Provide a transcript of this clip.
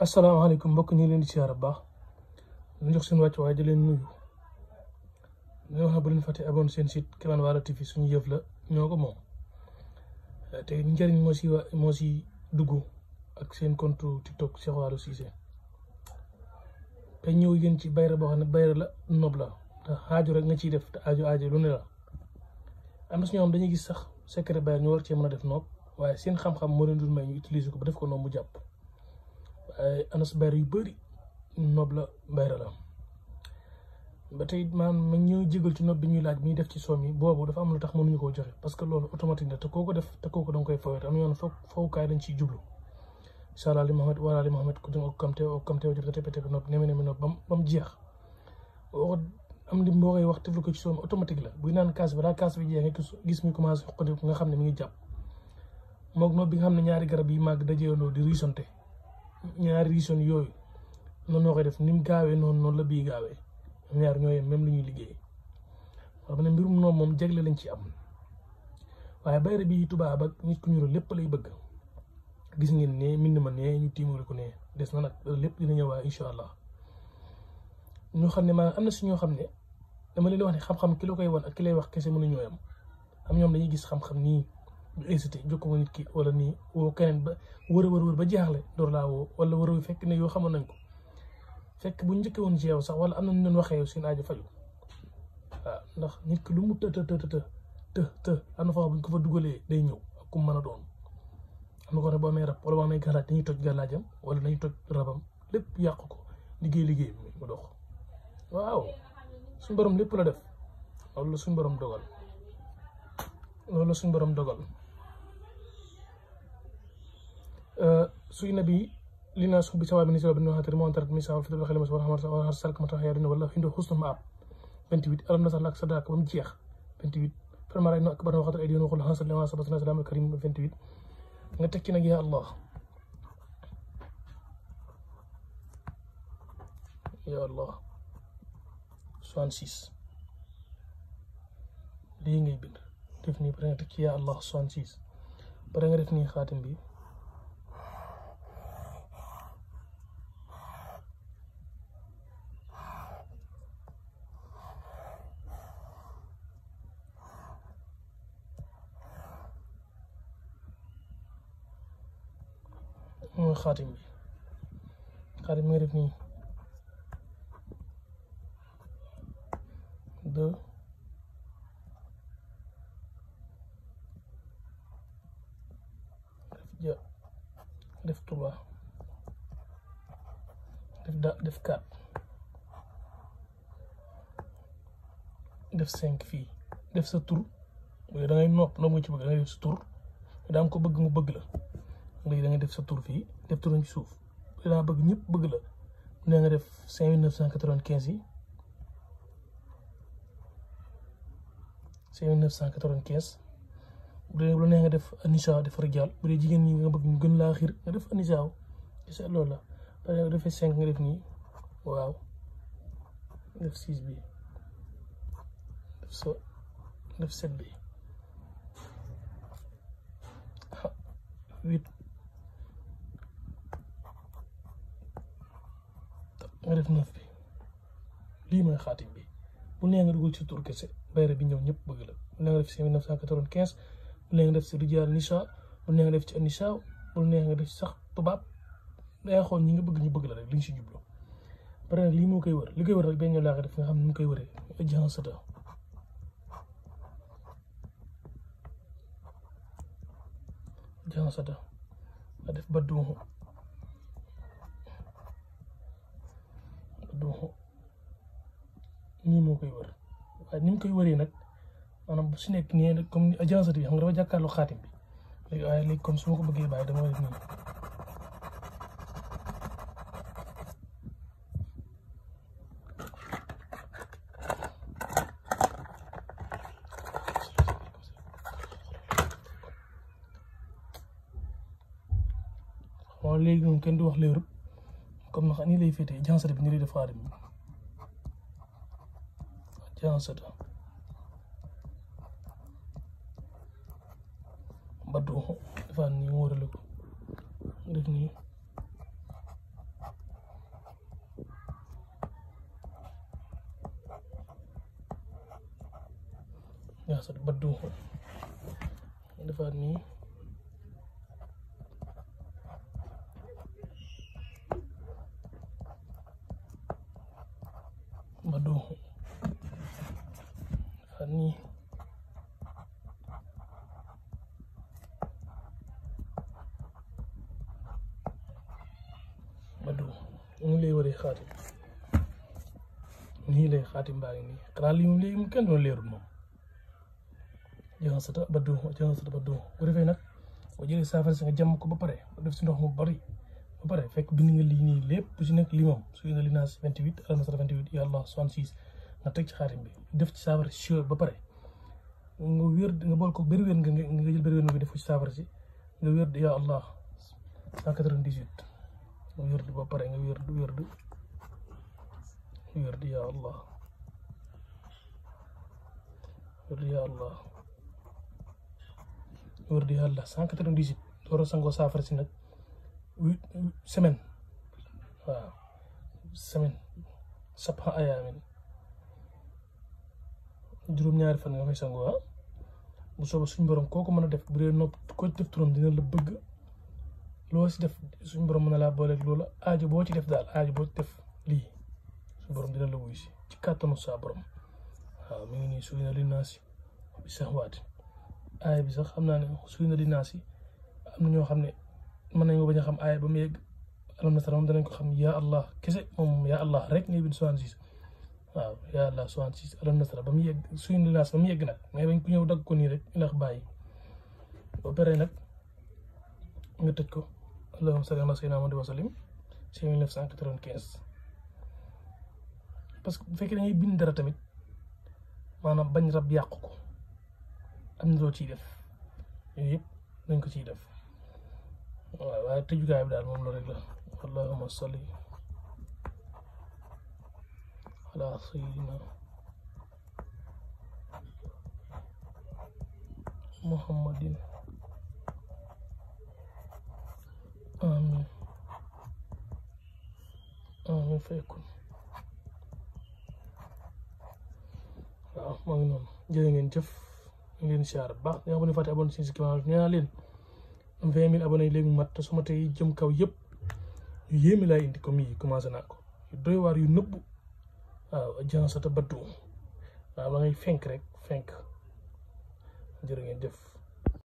asalaamaaleykum mbokk ñu leen di siyaar bu baax ñu jox seen wàccu waaye di leen nuyu ñu wax na bu leen fàtte abonné seen site Kéemaan Walo TV suñu yëf la ñoo ko moom te njëriñ moo si dugg ak seen compte TikTok Cheikh Walo Cissé te ñëw yéen ci bayra boo xam ne bayra la nob la te aajo rek nga ciy def te aajo lu ne la am na si ñoom dañuy gis sax secret bayra ñu war cee mën a def noob waaye seen xam-xam moo leen dul may ñu utiliser ko ba def ko noonu mu jàpp waaye anas bayra yu bëri noob la bayra la ba tey maanaam ma ñëw jégal ci noob bi ñuy laaj bi ñuy def ci soom yi boobu dafa am lu tax mënuñu koo joxe parce que loolu automatique la te koo ko def te kooku da nga koy fawet am yoon fawukaay dañ ciy jublu incha allah li Mohamed wala li Mohamed ko jëm ak kamte jot ko tepe noob neme noob ba mu jeex boo am lim boo koy wax teflu ko ci soom automatique la buy naan kaas balaa kaas bi jeex nga gis muy commencé xoqati nga xam ne mi ngi jàpp moog noob bi nga xam ne ñaari garab yi màgg dajeendoo di riisonte ñaari riison yooyu noonu noo koy def ni mu gaawee noonu la bii gaawee ñaar ñoo yem même lu ñuy liggéey wax ne mbirum noonu moom jagle lañ ci am waaye bayra bi tubaab ak nit ku ñuul lépp lay bëgg gis ngeen ne mbind ma ne ñu tiimale ko ne des na nag lépp dina ñëwaat incha allah ñoo xam ne maanaam am na si ñoo xam ne dama leen wax ne xam-xam ki la koy wan ak ki lay wax kese mën a ñooyam am ñoom dañuy gis xam-xam nii du incité jokkoo nit ki wala nii woo keneen ba wër ba jaaxle door laa woo wala wër fekk ne yoo xamoon nañ ko fekk bu njëkkee woon ci yow sax wala am na ñu doon waxee yow seen aajo faju waaw ndax nit ki lu mu të am na fa buñ ko fa dugalee day ñëw ak ku mën a doon am na ko ne boo amee rab wala boo amee gàllaaj dañuy toj gàllaajam wala dañuy toj rabam lépp yàq ko liggéey mu dox waaw suñ borom lépp la def loolu la suñ borom dogal suy nabi li naa suuf bi sawaay bi ni sawa bi no xatari moo tarat mi sawa fi dal xale mas war salk ma tax yaa dina wala xindo xusna ma ab 28 alam na sax lak sadaka ba mu jeex 28 vraiment ray no akbar na waxatal ay dion waxul xansal lama sabasna salam al karim 28 nga tekki nag yaa allah ya allah 66 lii ngay bind def nii pare nga tekki yaa allah 66 pare nga def nii xaatim bi mooy xaatim bi nga def nii 2 def 3 def 4 def 5 fii def sa tur da ngay nopp nga ci bëgg da ngay def sa tur daa am ko bëgg mu bëgg la léegi da nga def sa tur fii def turam ci suuf daa bëgg ñëpp bëgg la ne nga def 5995 yi 5995 bu dee lu ne nga def anisa def rijaal bu dee jigéen ñi nga bëgg ñu gën laa xiir nga def anisaaw gis loolu la pare nga defee 5 nga def nii waaw def 6 bi def 7 bi 8 nga def 9 bi lii mooy xaatim bi bu nee nga dugal ci tur kese bayra bi ñëw ñëpp bëgg la bu nee nga def ci 1995 bu nee nga def ci rijaal nisa bu nee nga def ci anisa bu nee nga def ci sax tubaab day xool ñi nga bëgg ñu bëgg la rek li ñu si jublu pare nag lii moo koy wër li koy wër rek benn laa ko def nga xam ne mu koy wëree jansata nga def ba duuxu nii moo koy wër waaye ni mu koy wëree nag maanaam bu si nekk nii comme jansata bi xam nga dafa jàkkaarloo xaatim bi léegi waaye léegi comme su ma ko bëggee bàyyi dama def nii waaw léegi moom kenn du wax leerut comme na nii lay féetee jansata bi ni lay def xaatim bi jansata ba duuxu defaan nii mu wërale ko def nii jaxasat baddu defaat nii baddu defaat nii baddu ñu lay waree xaatim nii lay xaatim baa ngi nii xanaa lii moom léegi mu kenn doon leerul moom jaxasata baddu bu defee nag boo jëlee saafara si nga jàmm ko ba pare def si ndox mu bari ba pare fekk bind nga lii nii lépp bu si nekk lii moom suy na li naas 28 almasara 28 ya allah 66 nga teg ci xaatim bi def ci saafara si ba pare nga wér nga bool ko bëri wér nga jël bëri wér nga def ko ci saafara si nga wér ya allah 198 nga wér ba pare nga wér ya allah wér ya allah wér ya allah 198 door a sangoo saafara si nag semaine waaw semaine sabha ayaamin juróom-ñaari fan nga koy sangoo bu soobee suñu borom kooku mën a def bu dee nopp ko def turam dina la bëgg loo si def suñu borom mën na laa booleeg loola aajo boo ci def daal aajo boo ci def lii suñu borom dina la wuyu si ci kàttanu saa borom waaw mi ngi nii suy na li naasi bi sax waati aaya bi sax xam naa ne suy na li naasi am na ñoo xam ne mën nañu bañ a xam aaya ba mu yegg alam nasara moom danañ ko xam ya allah kese moom ya allah rek ngay bind 66 waaw ya allah 66 alam nasara ba mu yegg suy na li naasi ba mu yegg nag mais bañ ko ñëw dagg ko nii rek ndax bàyyi ba pare nag nga tëj ko allahumma salli ala sayyidina Muhammad wa sallim 1995 parce que bu fekkee da ngay bind dara tamit maanaam bañ rab yàqu ko am na loo ciy def yooyu yëpp dañ ko ciy def waaw waaye tëjukaay bi daal moom la rek la allahumma salli ala sayyidina Muhammadin amin amin fekkun waaw maa ngi noonu jërë ngeen jëf ñu ngi leen siyaar bu baax di nga xam ne fàtte abonné si canal nee naa leen am 20 000 abonné léegi mu mat te su ma tey jëm kaw yëpp yu yéeme laay indi comme yi commencé naa ko yu doy waar yu nëbbu waaw jaxasata baddu waaw da ngay fenk rek fenk jërë ngeen jëf